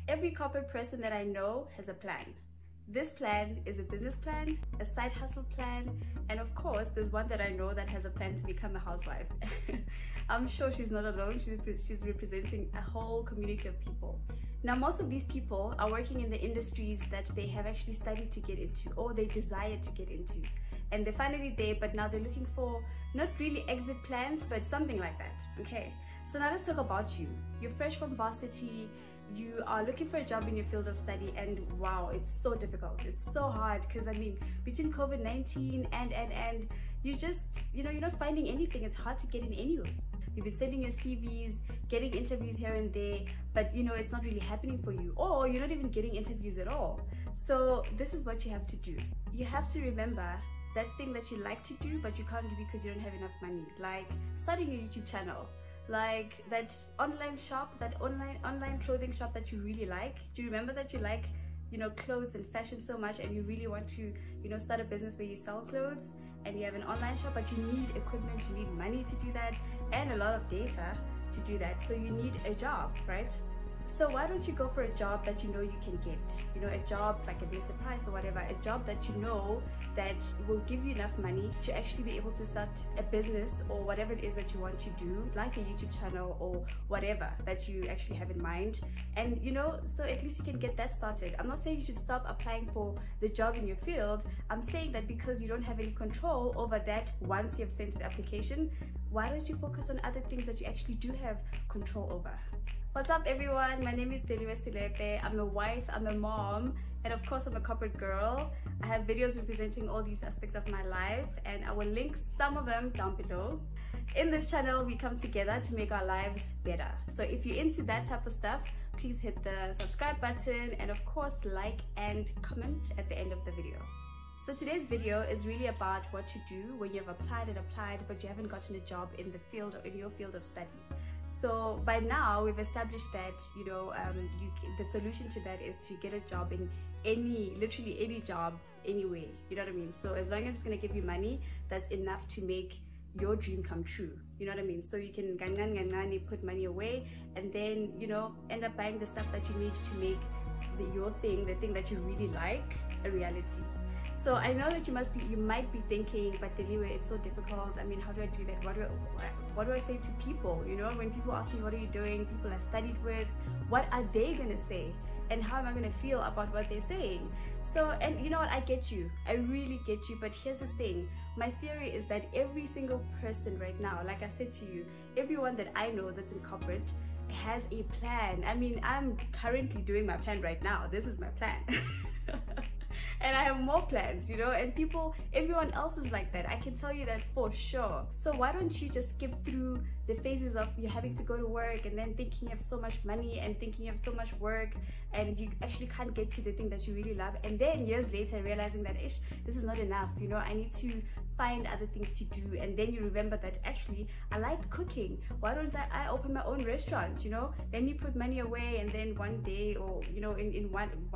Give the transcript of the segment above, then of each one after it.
Every corporate person that I know has a plan. This plan is a business plan, a side hustle plan, and of course there's one that I know that has a plan to become a housewife. I'm sure she's not alone. She's representing a whole community of people. Now most of these people are working in the industries that they have actually studied to get into, or they desire to get into, and they're finally there, but now they're looking for not really exit plans, but something like that. Okay, so now let's talk about you. You're fresh from varsity, you are looking for a job in your field of study, and wow, it's so difficult, it's so hard, because I mean, between COVID-19 and you just, you know, you're not finding anything. It's hard to get in anywhere. You've been sending your CVs, getting interviews here and there, but you know, it's not really happening for you, or you're not even getting interviews at all. So this is what you have to do. You have to remember that thing that you like to do but you can't do because you don't have enough money, like starting a YouTube channel, like that online shop, that online clothing shop that you really like. Do you remember that you like, you know, clothes and fashion so much, and you really want to, you know, start a business where you sell clothes, and you have an online shop, but you need equipment, you need money to do that, and a lot of data to do that. So you need a job, right? So why don't you go for a job that you know you can get, you know, a job like at Mr. Price or whatever, a job that you know that will give you enough money to actually be able to start a business or whatever it is that you want to do, like a YouTube channel or whatever that you actually have in mind. And you know, so at least you can get that started. I'm not saying you should stop applying for the job in your field. I'm saying that because you don't have any control over that once you have sent the application, why don't you focus on other things that you actually do have control over? What's up everyone, my name is Deliwe Silepe. I'm a wife, I'm a mom, and of course I'm a corporate girl. I have videos representing all these aspects of my life, and I will link some of them down below. In this channel we come together to make our lives better. So if you're into that type of stuff, please hit the subscribe button, and of course like and comment at the end of the video. So today's video is really about what to do when you've applied but you haven't gotten a job in the field or in your field of study. So by now we've established that, you know, the solution to that is to get a job in literally any job, anyway, you know what I mean? So as long as it's going to give you money, that's enough to make your dream come true, you know what I mean? So you can put money away, and then, you know, end up buying the stuff that you need to make your thing, the thing that you really like, a reality. So I know that you might be thinking, but Deliwe, it's so difficult. I mean, how do I do that? What do I say to people? You know, when people ask me, what are you doing? People I studied with, what are they gonna say? And how am I gonna feel about what they're saying? So, and you know what, I get you. I really get you, but here's the thing. My theory is that every single person right now, like I said to you, everyone that I know that's in corporate has a plan. I mean, I'm currently doing my plan right now. This is my plan. And I have more plans, you know, and everyone else is like that. I can tell you that for sure. So why don't you just skip through the phases of you having to go to work and then thinking you have so much money and thinking you have so much work and you actually can't get to the thing that you really love, and then years later realizing that this is not enough, you know, I need to find other things to do. And then you remember that actually I like cooking. Why don't I open my own restaurant, you know? Then you put money away, and then one day, or you know,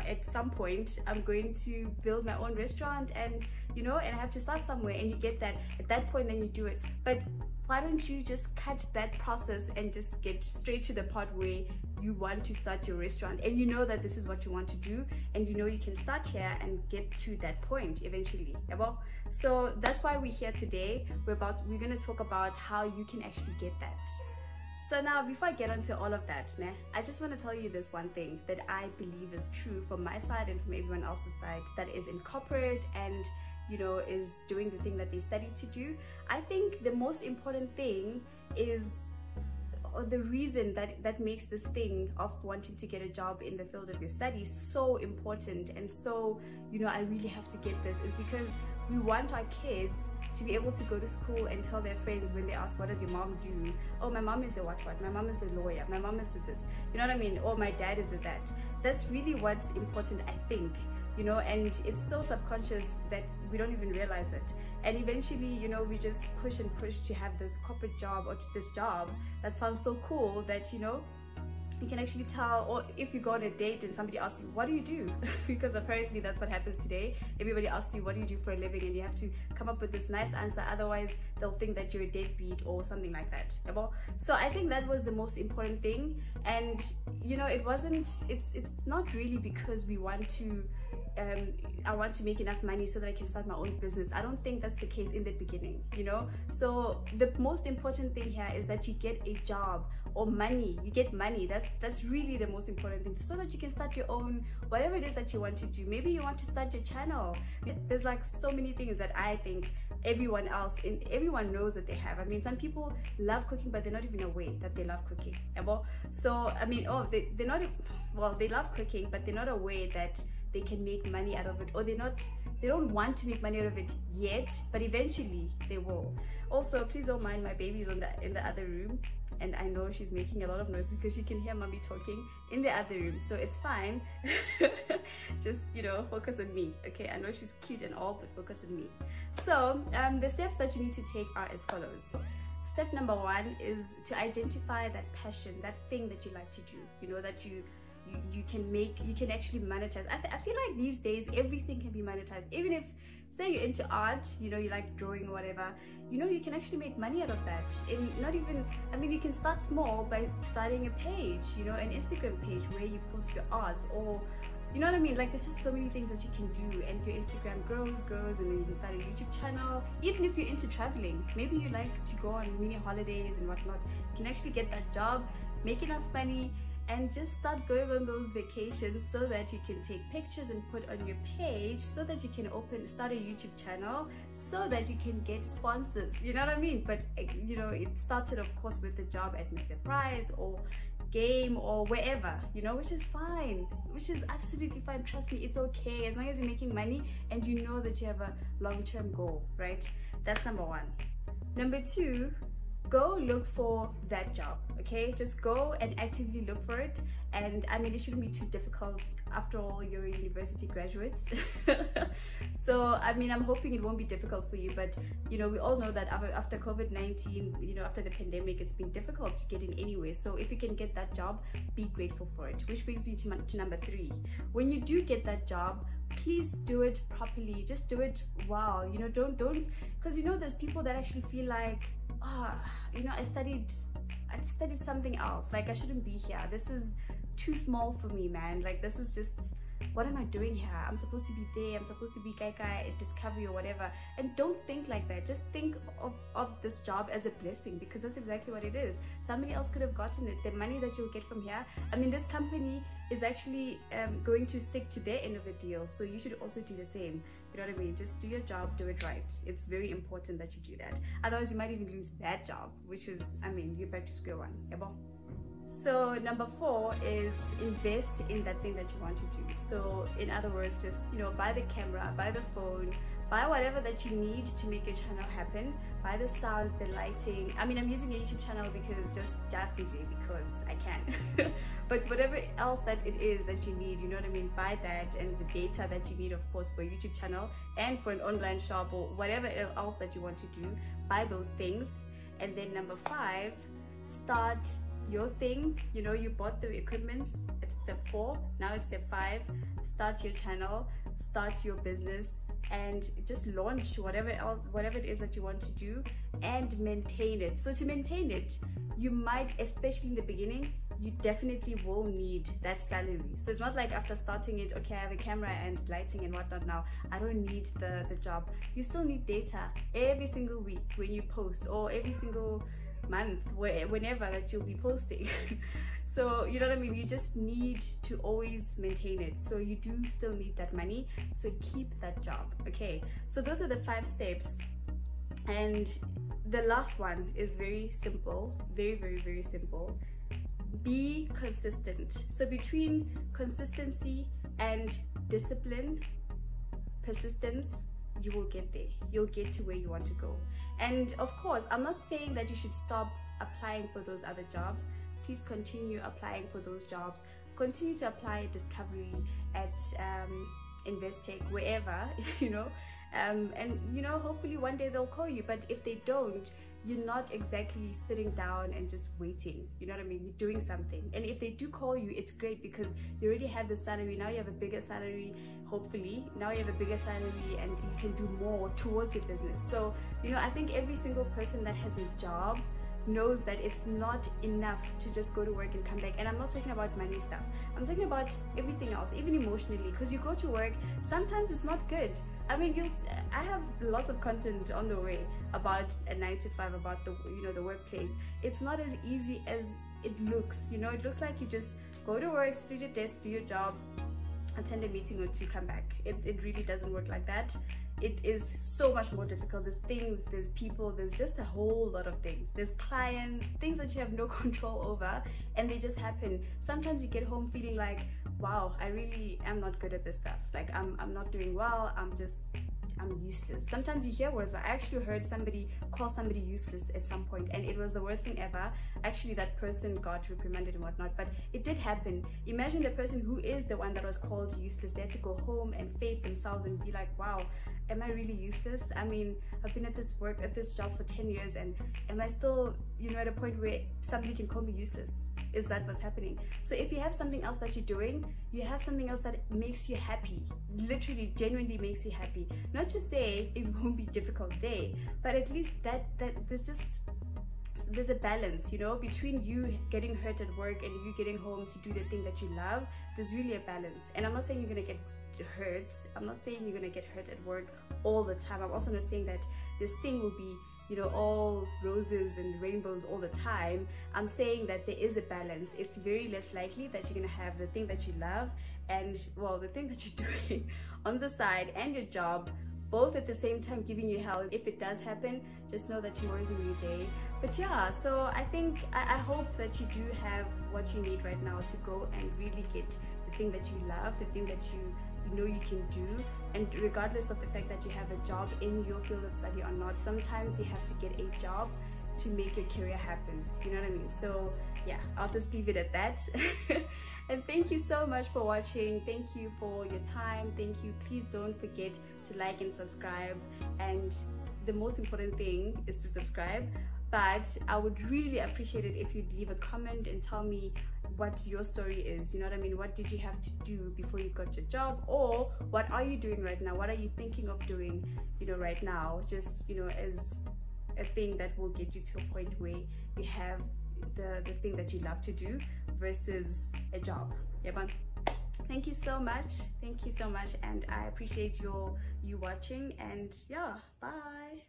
at some point I'm going to build my own restaurant, and you know, and I have to start somewhere, and you get that at that point, then you do it. But why don't you just cut that process and just get straight to the part where you want to start your restaurant, and you know that this is what you want to do, and you know you can start here and get to that point eventually. So that's why we're here today. We're going to talk about how you can actually get that. So now, before I get onto all of that, I just want to tell you this one thing that I believe is true from my side and from everyone else's side that is in corporate and, you know, is doing the thing that they studied to do. I think the most important thing is, or the reason that makes this thing of wanting to get a job in the field of your studies so important, and so, you know, I really have to get this, is because we want our kids to be able to go to school and tell their friends when they ask, what does your mom do? Oh, my mom is a what, my mom is a lawyer, my mom is a this, you know what I mean? Or my dad is a that. That's really what's important, I think, you know, and it's so subconscious that we don't even realize it. And eventually, you know, we just push and push to have this corporate job or this job that sounds so cool that, you know, you can actually tell, or if you go on a date and somebody asks you, what do you do? Because apparently that's what happens today. Everybody asks you, what do you do for a living? And you have to come up with this nice answer, otherwise they'll think that you're a deadbeat or something like that. So I think that was the most important thing. And you know, it's not really because we want to I want to make enough money so that I can start my own business. I don't think that's the case in the beginning, you know. So the most important thing here is that you get a job or money. You get money. That's really the most important thing, so that you can start your own, whatever it is that you want to do. Maybe you want to start your channel. There's like so many things that I think everyone knows that they have. I mean, some people love cooking, but they're not even aware that they love cooking. So I mean, they're not, well, they love cooking, but they're not aware that they can make money out of it, or they don't want to make money out of it yet, but eventually they will. Also, please don't mind my baby's in the other room, and I know she's making a lot of noise because she can hear mommy talking in the other room, so it's fine. Just, you know, focus on me, okay? I know she's cute and all, but focus on me. So the steps that you need to take are as follows. Step number 1 is to identify that passion, that thing that you like to do, you know, that you can actually monetize. I feel like these days everything can be monetized. Even if, say, you're into art, you know, you like drawing or whatever, you know, you can actually make money out of that. And not even, I mean, you can start small by starting a page, you know, an Instagram page where you post your art, or you know what I mean? Like, there's just so many things that you can do, and your Instagram grows, and then you can start a YouTube channel. Even if you're into traveling, maybe you like to go on mini holidays and whatnot, you can actually get that job, make enough money, and just start going on those vacations so that you can take pictures and put on your page, so that you can start a YouTube channel, so that you can get sponsors, you know what I mean? But you know, it started of course with the job at Mr. Price or Game or wherever, you know, which is fine, which is absolutely fine. Trust me, it's okay, as long as you're making money and you know that you have a long-term goal, right? That's number 1. Number 2, go look for that job, okay? Just go and actively look for it. And I mean, it shouldn't be too difficult. After all, you're a university graduate. So I mean, I'm hoping it won't be difficult for you, but you know, we all know that after COVID-19, you know, after the pandemic, it's been difficult to get in anyway. So if you can get that job, be grateful for it. Which brings me to number 3. When you do get that job, please do it properly. Just do it well, you know. Don't because you know, there's people that actually feel like, you know, I studied something else, like I shouldn't be here, this is too small for me, man, like this is just, what am I doing here? I'm supposed to be there, I'm supposed to be Kai at Discovery or whatever. And don't think like that. Just think of this job as a blessing, because that's exactly what it is. Somebody else could have gotten it. The money that you'll get from here, I mean, this company is actually going to stick to their end of the deal, so you should also do the same. You know what I mean? Just do your job, do it right. It's very important that you do that. Otherwise, you might even lose that job, which is, I mean, you're back to square one. Yeah, bon. So number 4 is invest in that thing that you want to do. So in other words, just, you know, buy the camera, buy the phone, buy whatever that you need to make your channel happen. Buy the sound, the lighting. I mean, I'm using a YouTube channel because just CJ, because I can. But whatever else that it is that you need, you know what I mean, buy that, and the data that you need, of course, for a YouTube channel and for an online shop or whatever else that you want to do. Buy those things. And then number 5, start your thing. You know, you bought the equipment. It's step 4. Now it's step 5. Start your channel, start your business, and just launch whatever it is that you want to do, and maintain it. So to maintain it, you might, especially in the beginning, you definitely will need that salary. So it's not like after starting it, okay, I have a camera and lighting and whatnot now, I don't need the job. You still need data every single week when you post, or every single month, whenever that you'll be posting. So you know what I mean, you just need to always maintain it. So you do still need that money, so keep that job. Okay, so those are the 5 steps, and the last one is very simple, very simple. Be consistent. So between consistency and discipline, persistence, you will get there. You'll get to where you want to go. And of course, I'm not saying that you should stop applying for those other jobs. Please continue applying for those jobs. Continue to apply at Discovery, at Investec, wherever, you know. And you know, hopefully one day they'll call you. But if they don't, you're not exactly sitting down and just waiting, you know what I mean? You're doing something. And if they do call you, it's great because you already have the salary. Now you have a bigger salary, hopefully. Now you have a bigger salary and you can do more towards your business. So, you know, I think every single person that has a job knows that it's not enough to just go to work and come back. And I'm not talking about money stuff, I'm talking about everything else, even emotionally, because you go to work, sometimes it's not good. I mean, I have lots of content on the way about a 9 to 5, about the, you know, the workplace. It's not as easy as it looks. You know, it looks like you just go to work, sit at your desk, do your job, attend a meeting or two, come back. It really doesn't work like that. It is so much more difficult. There's things, there's people, there's just a whole lot of things. There's clients, things that you have no control over, and they just happen. Sometimes you get home feeling like, wow, I really am not good at this stuff. Like I'm not doing well, I'm useless. Sometimes you hear words. I actually heard somebody call somebody useless at some point, and it was the worst thing ever. Actually, that person got reprimanded and whatnot, but it did happen. Imagine the person who is the one that was called useless. They had to go home and face themselves and be like, wow, am I really useless? I mean, I've been at this job for 10 years, and am I still, you know, at a point where somebody can call me useless? Is that what's happening? So if you have something else that you're doing, you have something else that makes you happy, literally genuinely makes you happy. Not to say it won't be a difficult day, but at least that there's a balance, you know, between you getting hurt at work and you getting home to do the thing that you love. There's really a balance. And I'm not saying you're gonna get hurt. I'm not saying you're gonna get hurt at work all the time. I'm also not saying that this thing will be, you know, all roses and rainbows all the time. I'm saying that there is a balance. It's very less likely that you're gonna have the thing that you love and, well, the thing that you're doing on the side and your job both at the same time giving you hell. If it does happen, just know that tomorrow is a new day. But yeah, so I think I hope that you do have what you need right now to go and really get the thing that you love, the thing that you know you can do. And regardless of the fact that you have a job in your field of study or not, sometimes you have to get a job to make your career happen, you know what I mean? So yeah, I'll just leave it at that. And thank you so much for watching. Thank you for your time. Thank you. Please don't forget to like and subscribe, and the most important thing is to subscribe. But I would really appreciate it if you'd leave a comment and tell me what your story is, you know what I mean? What did you have to do before you got your job, or what are you doing right now? What are you thinking of doing, you know, right now, just, you know, as a thing that will get you to a point where you have the thing that you love to do versus a job. Yeah, but thank you so much, and I appreciate you watching, and yeah, bye.